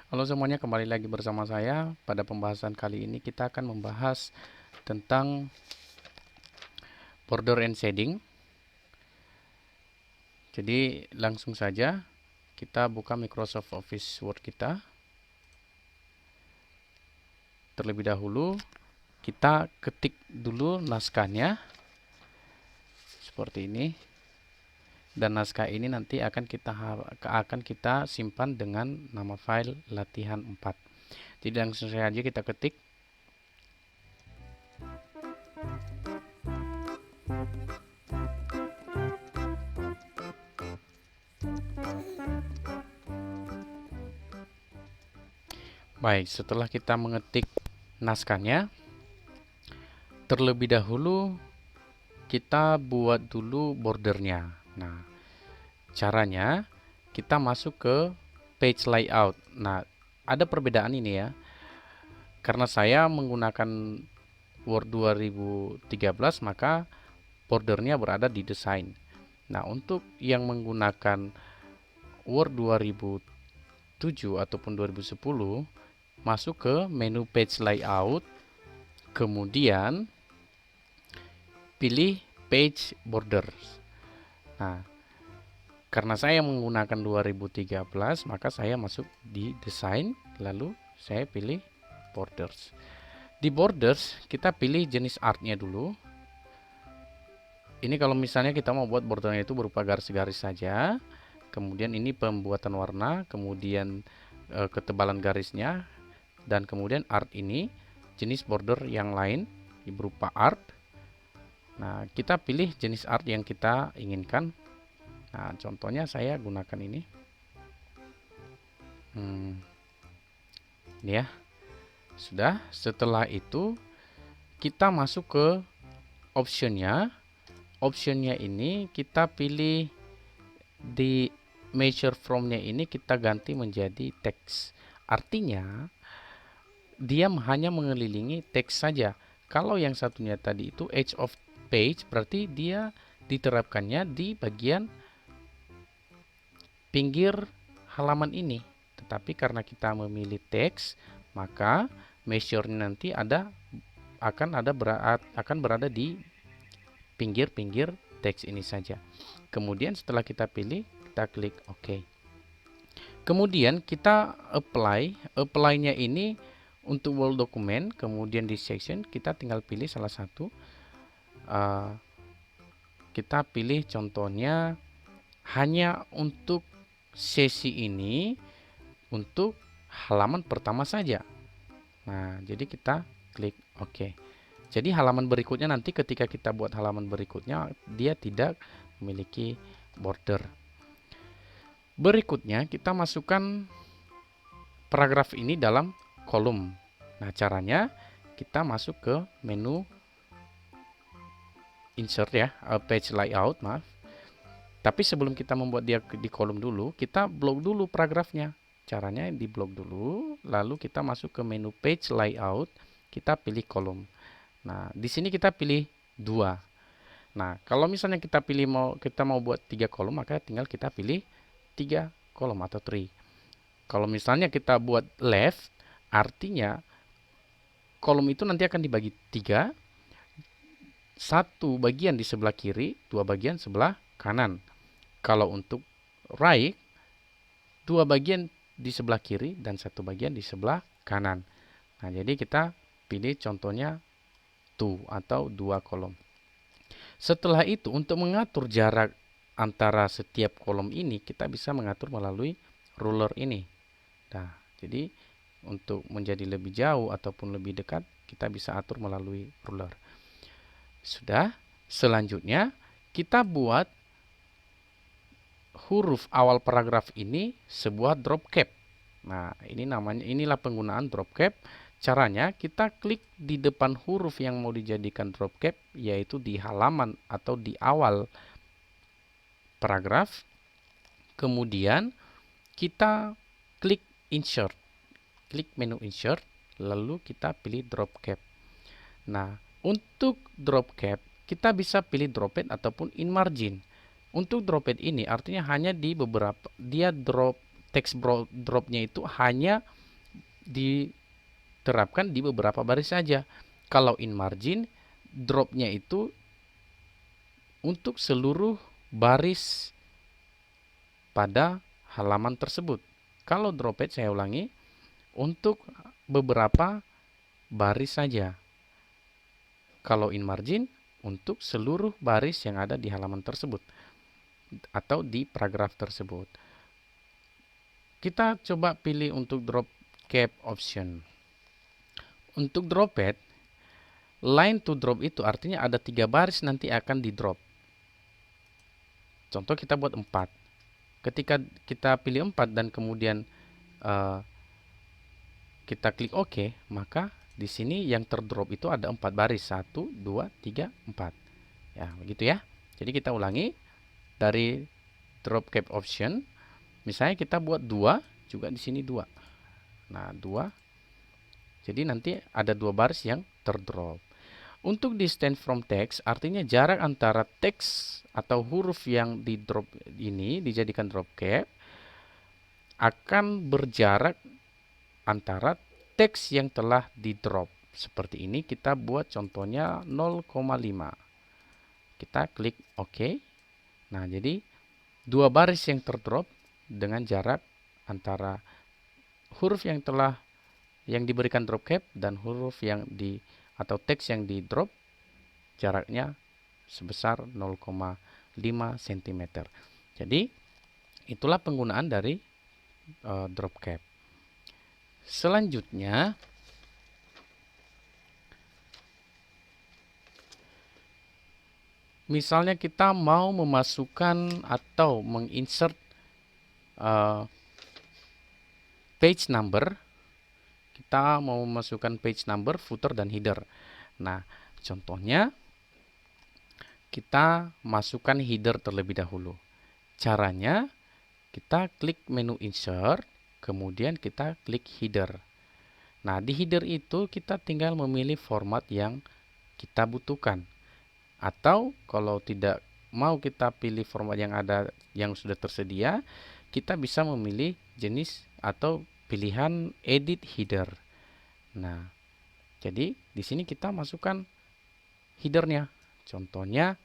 Halo semuanya, kembali lagi bersama saya. Pada pembahasan kali ini kita akan membahas tentang border and shading. Jadi langsung saja kita buka Microsoft Office Word kita. Terlebih dahulu kita ketik dulu naskahnya seperti ini. Dan naskah ini nanti akan kita simpan dengan nama file latihan 4. Jadi langsung saja kita ketik. Baik, setelah kita mengetik naskahnya, terlebih dahulu kita buat dulu bordernya. Nah, caranya kita masuk ke page layout. Nah, ada perbedaan ini ya. Karena saya menggunakan Word 2013, maka bordernya berada di desain. Nah, untuk yang menggunakan Word 2007 ataupun 2010, masuk ke menu page layout, kemudian pilih page borders. Nah, karena saya menggunakan 2013, maka saya masuk di desain, lalu saya pilih borders. Di borders kita pilih jenis artnya dulu. Ini kalau misalnya kita mau buat bordernya itu berupa garis-garis saja. Kemudian ini pembuatan warna, kemudian ketebalan garisnya, dan kemudian art ini jenis border yang lain berupa art. Nah, kita pilih jenis art yang kita inginkan. Nah, contohnya saya gunakan ini. Ini ya. Sudah, setelah itu kita masuk ke optionnya. Optionnya ini kita pilih di measure from-nya ini kita ganti menjadi teks. Artinya dia hanya mengelilingi teks saja. Kalau yang satunya tadi itu edge of page, berarti dia diterapkannya di bagian pinggir halaman ini. Tetapi karena kita memilih teks, maka measure-nya nanti akan berada di pinggir-pinggir teks ini saja. Kemudian setelah kita pilih, kita klik OK. Kemudian kita apply-nya ini untuk Word dokumen, kemudian di section kita tinggal pilih salah satu. Kita pilih contohnya hanya untuk sesi ini, untuk halaman pertama saja. Nah, jadi kita klik OK. Jadi halaman berikutnya nanti ketika kita buat halaman berikutnya, dia tidak memiliki border. Berikutnya kita masukkan paragraf ini dalam kolom. Nah, caranya kita masuk ke menu insert ya, page layout, maaf. Tapi sebelum kita membuat dia di kolom dulu, kita blok dulu paragrafnya. Caranya di blok dulu, lalu kita masuk ke menu page layout, kita pilih kolom. Nah, di sini kita pilih 2. Nah, kalau misalnya kita mau buat 3 kolom, maka tinggal kita pilih 3 kolom atau 3. Kalau misalnya kita buat left, artinya kolom itu nanti akan dibagi 3. 1 bagian di sebelah kiri, 2 bagian sebelah kanan. Kalau untuk right, 2 bagian di sebelah kiri dan 1 bagian di sebelah kanan. Nah, jadi kita pilih contohnya 2 atau 2 kolom. Setelah itu, untuk mengatur jarak antara setiap kolom ini, kita bisa mengatur melalui ruler ini. Nah, jadi untuk menjadi lebih jauh ataupun lebih dekat, kita bisa atur melalui ruler. Sudah, selanjutnya kita buat huruf awal paragraf ini sebuah drop cap. Nah, inilah penggunaan drop cap. Caranya kita klik di depan huruf yang mau dijadikan drop cap, yaitu di halaman atau di awal paragraf. Kemudian kita klik insert. Klik menu insert, lalu kita pilih drop cap. Nah, untuk drop cap kita bisa pilih droplet ataupun in margin. Untuk droplet ini artinya hanya di beberapa, dia drop teks dropnya itu hanya diterapkan di beberapa baris saja. Kalau in margin, dropnya itu untuk seluruh baris pada halaman tersebut. Kalau dropped, saya ulangi, untuk beberapa baris saja. Kalau in margin, untuk seluruh baris yang ada di halaman tersebut atau di paragraf tersebut. Kita coba pilih untuk drop cap option. Untuk dropped, line to drop itu artinya ada 3 baris nanti akan di drop. Contoh kita buat 4. Ketika kita pilih 4 dan kemudian kita klik OK, maka di sini yang terdrop itu ada 4 baris. 1, 2, 3, 4. Ya, begitu ya. Jadi kita ulangi dari drop cap option. Misalnya kita buat 2, juga di sini 2. Nah, 2. Jadi nanti ada 2 baris yang terdrop. Untuk distance from text, artinya jarak antara teks atau huruf yang di drop ini dijadikan drop cap akan berjarak antara teks yang telah di drop. Seperti ini kita buat contohnya 0,5. Kita klik OK. Nah, jadi 2 baris yang terdrop dengan jarak antara huruf yang diberikan drop cap dan huruf yang atau teks yang di drop jaraknya sebesar 0,5 cm. Jadi itulah penggunaan dari drop cap. Selanjutnya misalnya kita mau memasukkan atau menginsert page number. Kita mau memasukkan page number, footer, dan header. Nah, contohnya kita masukkan header terlebih dahulu. Caranya kita klik menu insert, kemudian kita klik header. Nah, di header itu kita tinggal memilih format yang kita butuhkan. Atau kalau tidak mau kita pilih format yang sudah tersedia, kita bisa memilih jenis atau pilihan edit header. Nah, jadi di sini kita masukkan headernya. Contohnya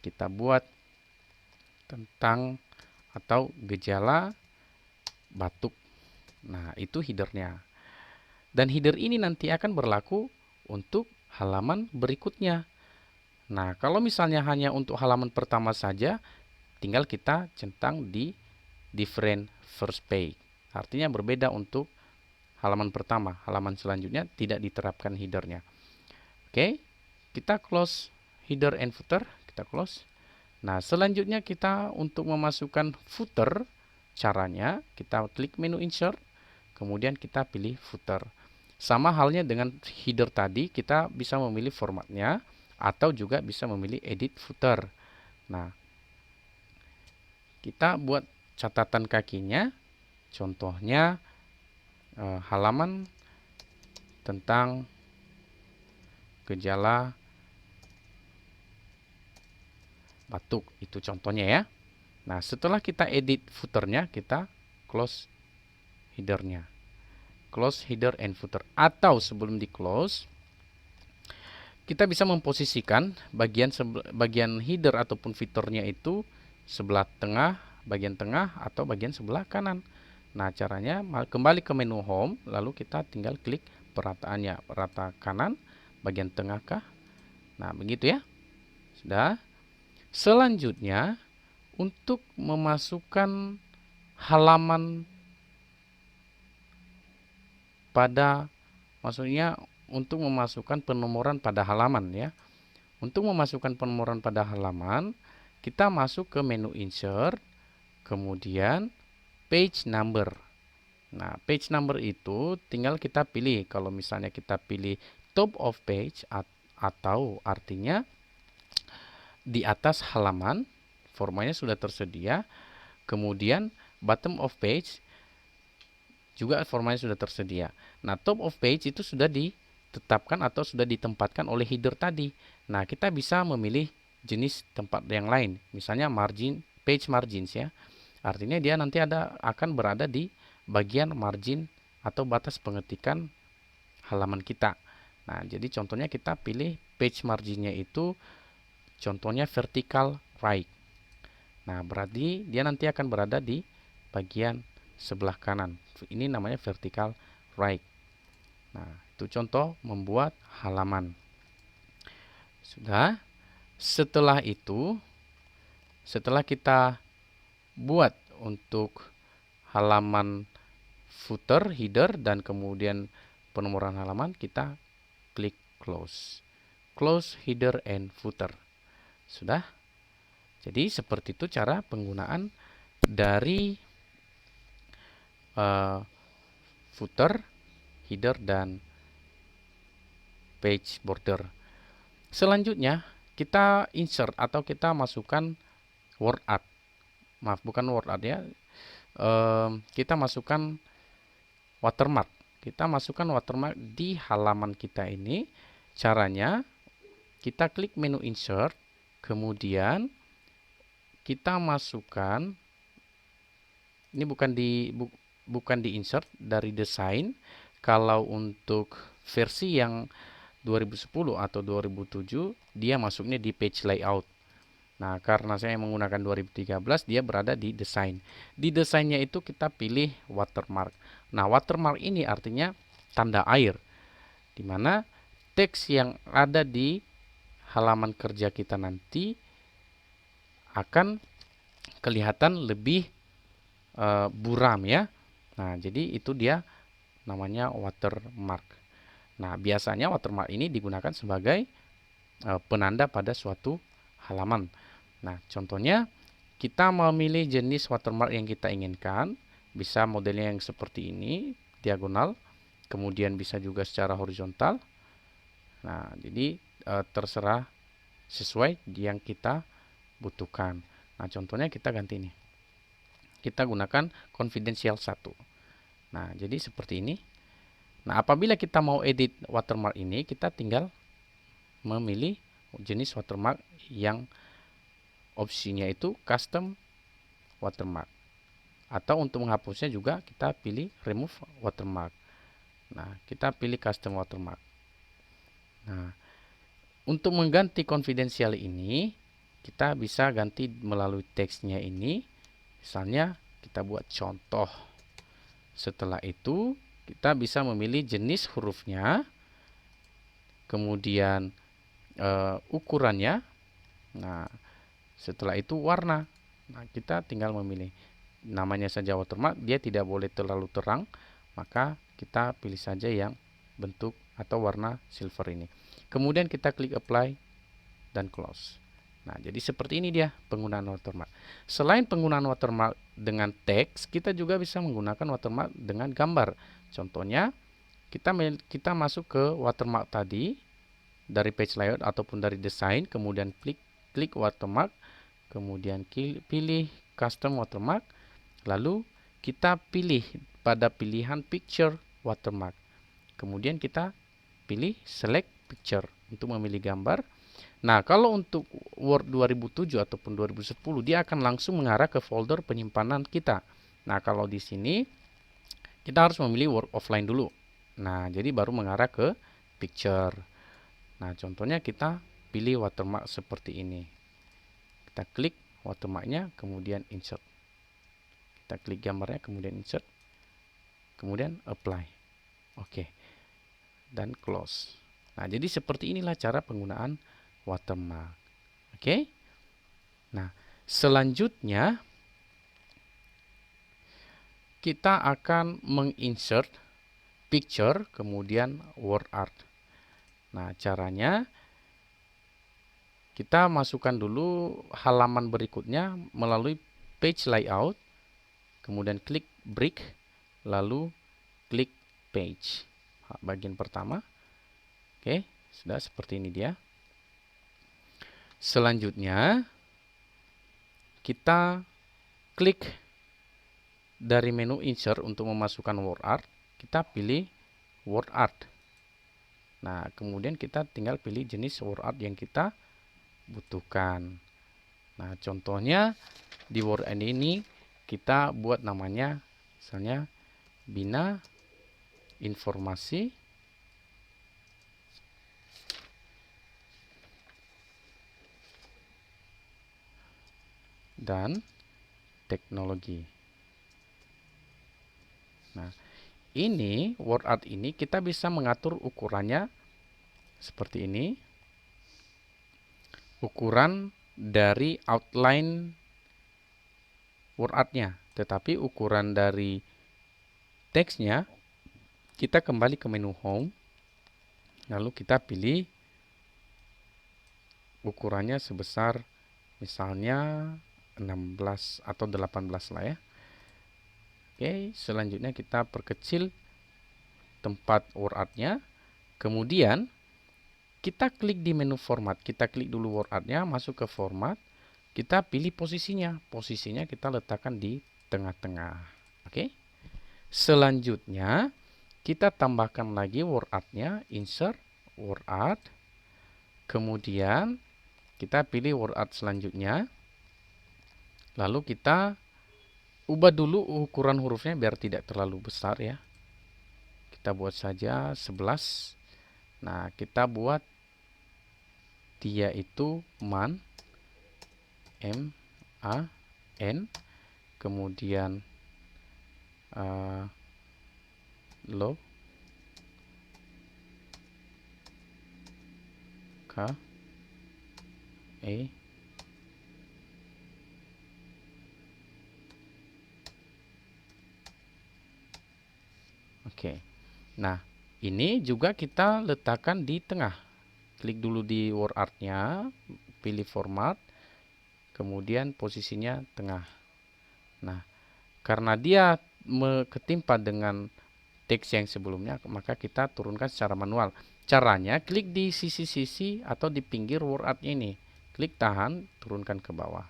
kita buat tentang atau gejala batuk. Nah, itu headernya. Dan header ini nanti akan berlaku untuk halaman berikutnya. Nah, kalau misalnya hanya untuk halaman pertama saja, tinggal kita centang di different first page. Artinya berbeda untuk halaman pertama. Halaman selanjutnya tidak diterapkan headernya. Oke, kita close header and footer. Kita close. Nah, selanjutnya kita untuk memasukkan footer, caranya kita klik menu insert, kemudian kita pilih footer. Sama halnya dengan header tadi, kita bisa memilih formatnya atau juga bisa memilih edit footer. Nah, kita buat catatan kakinya. Contohnya halaman tentang gejala batuk. Itu contohnya ya. Nah, setelah kita edit footernya, kita close headernya. Close header and footer. Atau sebelum di close, kita bisa memposisikan bagian header ataupun footernya itu sebelah tengah, bagian tengah, atau bagian sebelah kanan. Nah, caranya kembali ke menu home, lalu kita tinggal klik perataannya, rata kanan, bagian tengah kah? Nah, begitu ya. Sudah. Selanjutnya, untuk memasukkan halaman maksudnya untuk memasukkan penomoran pada halaman ya. Untuk memasukkan penomoran pada halaman, kita masuk ke menu insert, kemudian page number. Nah, page number itu tinggal kita pilih. Kalau misalnya kita pilih top of page atau artinya di atas halaman, formanya sudah tersedia. Kemudian bottom of page juga formanya sudah tersedia. Nah, top of page itu sudah ditetapkan atau sudah ditempatkan oleh header tadi. Nah, kita bisa memilih jenis tempat yang lain. Misalnya page margins ya. Artinya dia nanti akan berada di bagian margin atau batas pengetikan halaman kita. Nah, jadi contohnya kita pilih page marginnya itu contohnya vertical right. Nah, berarti dia nanti akan berada di bagian sebelah kanan. Ini namanya vertical right. Nah, itu contoh membuat halaman. Sudah. Setelah itu, setelah kita buat untuk halaman footer, header, dan kemudian penomoran halaman, kita klik close. Close header and footer. Sudah. Jadi seperti itu cara penggunaan dari footer, header, dan page border. Selanjutnya kita insert atau kita masukkan word art. Maaf, bukan word art ya. Kita masukkan watermark. Kita masukkan watermark di halaman kita ini. Caranya kita klik menu insert, kemudian kita masukkan, ini bukan di insert, dari desain. Kalau untuk versi yang 2010 atau 2007 dia masuknya di page layout. Nah, karena saya menggunakan 2013 dia berada di desain. Di desainnya itu kita pilih watermark. Nah, watermark ini artinya tanda air, di mana teks yang ada di halaman kerja kita nanti akan kelihatan lebih buram ya. Nah, jadi itu dia namanya watermark. Nah, biasanya watermark ini digunakan sebagai penanda pada suatu halaman. Nah, contohnya kita memilih jenis watermark yang kita inginkan. Bisa modelnya yang seperti ini, diagonal. Kemudian bisa juga secara horizontal. Nah, jadi terserah sesuai yang kita butuhkan. Nah, contohnya kita ganti ini. Kita gunakan confidential 1. Nah, jadi seperti ini. Nah, apabila kita mau edit watermark ini, kita tinggal memilih jenis watermark yang opsinya itu custom watermark. Atau untuk menghapusnya juga kita pilih remove watermark. Nah, kita pilih custom watermark. Nah, untuk mengganti confidential ini, kita bisa ganti melalui teksnya ini. Misalnya kita buat contoh. Setelah itu kita bisa memilih jenis hurufnya, kemudian ukurannya. Nah, setelah itu warna. Nah, kita tinggal memilih. Namanya saja watermark, dia tidak boleh terlalu terang, maka kita pilih saja yang bentuk atau warna silver ini. Kemudian kita klik apply dan close. Nah, jadi seperti ini dia penggunaan watermark. Selain penggunaan watermark dengan teks, kita juga bisa menggunakan watermark dengan gambar. Contohnya, kita masuk ke watermark tadi dari page layout ataupun dari desain, kemudian klik watermark, kemudian pilih custom watermark, lalu kita pilih pada pilihan picture watermark. Kemudian kita pilih select picture untuk memilih gambar. Nah, kalau untuk Word 2007 ataupun 2010 dia akan langsung mengarah ke folder penyimpanan kita. Nah, kalau di sini kita harus memilih Word offline dulu. Nah, jadi baru mengarah ke picture. Nah, contohnya kita pilih watermark seperti ini. Kita klik watermarknya, kemudian insert. Kita klik gambarnya, kemudian insert. Kemudian apply. Oke. Dan close. Nah, jadi seperti inilah cara penggunaan watermark. Oke. Nah, selanjutnya kita akan menginsert picture, kemudian word art. Nah, caranya kita masukkan dulu halaman berikutnya melalui page layout, kemudian klik brick, lalu klik page. Bagian pertama. Oke, sudah seperti ini dia. Selanjutnya kita klik dari menu insert untuk memasukkan word art. Kita pilih word art. Nah, kemudian kita tinggal pilih jenis word art yang kita butuhkan. Nah, contohnya di word art ini kita buat namanya misalnya bina informasi dan teknologi. Nah, ini WordArt ini kita bisa mengatur ukurannya seperti ini. Ukuran dari outline WordArt-nya, tetapi ukuran dari teksnya kita kembali ke menu Home, lalu kita pilih ukurannya sebesar misalnya 16 atau 18 lah ya. Oke, selanjutnya kita perkecil tempat WordArt-nya. Kemudian kita klik di menu format. Kita klik dulu WordArt-nya, masuk ke format. Kita pilih posisinya. Posisinya kita letakkan di tengah-tengah. Oke. Selanjutnya kita tambahkan lagi WordArt-nya, insert WordArt. Kemudian kita pilih WordArt selanjutnya. Lalu kita ubah dulu ukuran hurufnya biar tidak terlalu besar ya. Kita buat saja 11. Nah, kita buat dia itu man, M A N, kemudian lo, K E Oke. Nah, ini juga kita letakkan di tengah. Klik dulu di WordArt-nya, pilih format, kemudian posisinya tengah. Nah, karena dia ketimpa dengan teks yang sebelumnya, maka kita turunkan secara manual. Caranya, klik di sisi-sisi atau di pinggir WordArt ini. Klik tahan, turunkan ke bawah.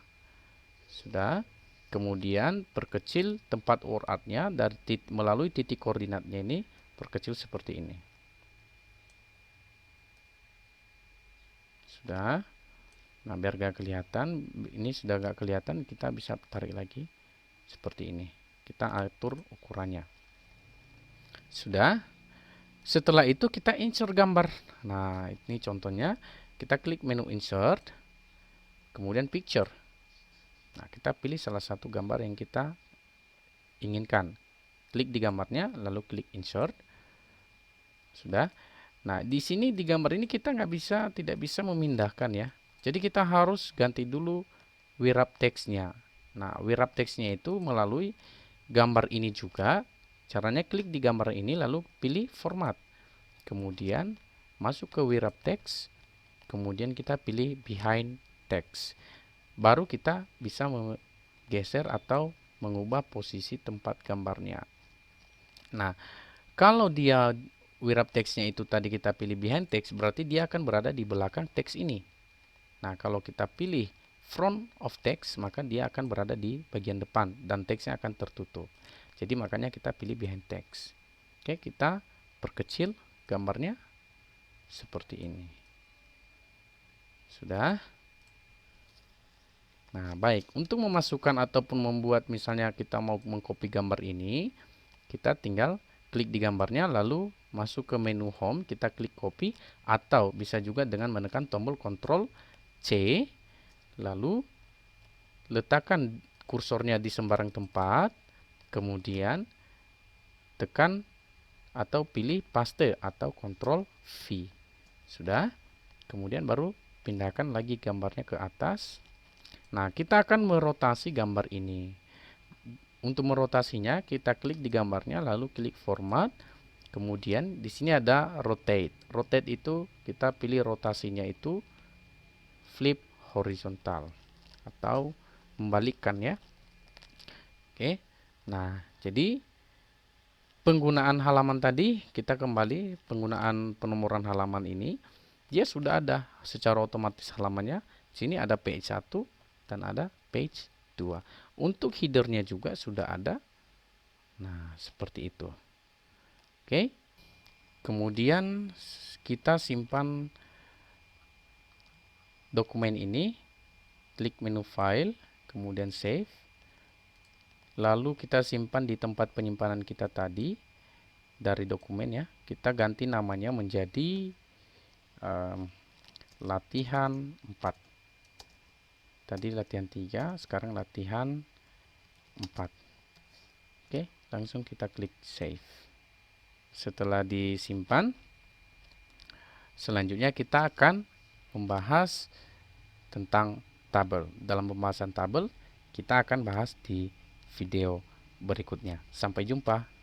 Sudah. Kemudian perkecil tempat WordArt-nya melalui titik koordinatnya ini, perkecil seperti ini. Sudah. Nah, biar gak kelihatan, ini sudah gak kelihatan, kita bisa tarik lagi seperti ini. Kita atur ukurannya. Sudah. Setelah itu kita insert gambar. Nah, ini contohnya. Kita klik menu insert, kemudian picture. Nah, kita pilih salah satu gambar yang kita inginkan. Klik di gambarnya, lalu klik insert. Sudah. Nah, di sini di gambar ini kita tidak bisa memindahkan ya. Jadi kita harus ganti dulu wrap teksnya. Nah, wrap teksnya itu melalui gambar ini juga. Caranya klik di gambar ini lalu pilih format. Kemudian masuk ke wrap text. Kemudian kita pilih behind text. Baru kita bisa menggeser atau mengubah posisi tempat gambarnya. Nah, kalau dia wrap text-nya itu tadi kita pilih behind text, berarti dia akan berada di belakang teks ini. Nah, kalau kita pilih front of text, maka dia akan berada di bagian depan dan teksnya akan tertutup. Jadi makanya kita pilih behind text. Oke, kita perkecil gambarnya seperti ini. Sudah. Nah, baik. Untuk memasukkan ataupun membuat, misalnya kita mau mengcopy gambar ini, kita tinggal klik di gambarnya, lalu masuk ke menu home, kita klik copy, atau bisa juga dengan menekan tombol Ctrl C, lalu letakkan kursornya di sembarang tempat, kemudian tekan atau pilih paste atau Ctrl V. Sudah. Kemudian baru pindahkan lagi gambarnya ke atas. Nah, kita akan merotasi gambar ini. Untuk merotasinya, kita klik di gambarnya, lalu klik format. Kemudian di sini ada rotate. Rotate itu kita pilih rotasinya itu flip horizontal atau membalikkan ya. Oke. Nah, jadi penggunaan halaman tadi, kita kembali penggunaan penomoran halaman ini, dia sudah ada secara otomatis halamannya. Sini ada page 1 dan ada page 2. Untuk headernya juga sudah ada. Nah, seperti itu. Oke. Kemudian kita simpan dokumen ini, klik menu file, kemudian save. lalu kita simpan di tempat penyimpanan kita tadi dari dokumen ya. Kita ganti namanya menjadi latihan 4. Tadi latihan 3, sekarang latihan 4. Oke, langsung kita klik save. Setelah disimpan, selanjutnya kita akan membahas tentang tabel. Dalam pembahasan tabel, kita akan bahas di video berikutnya. Sampai jumpa.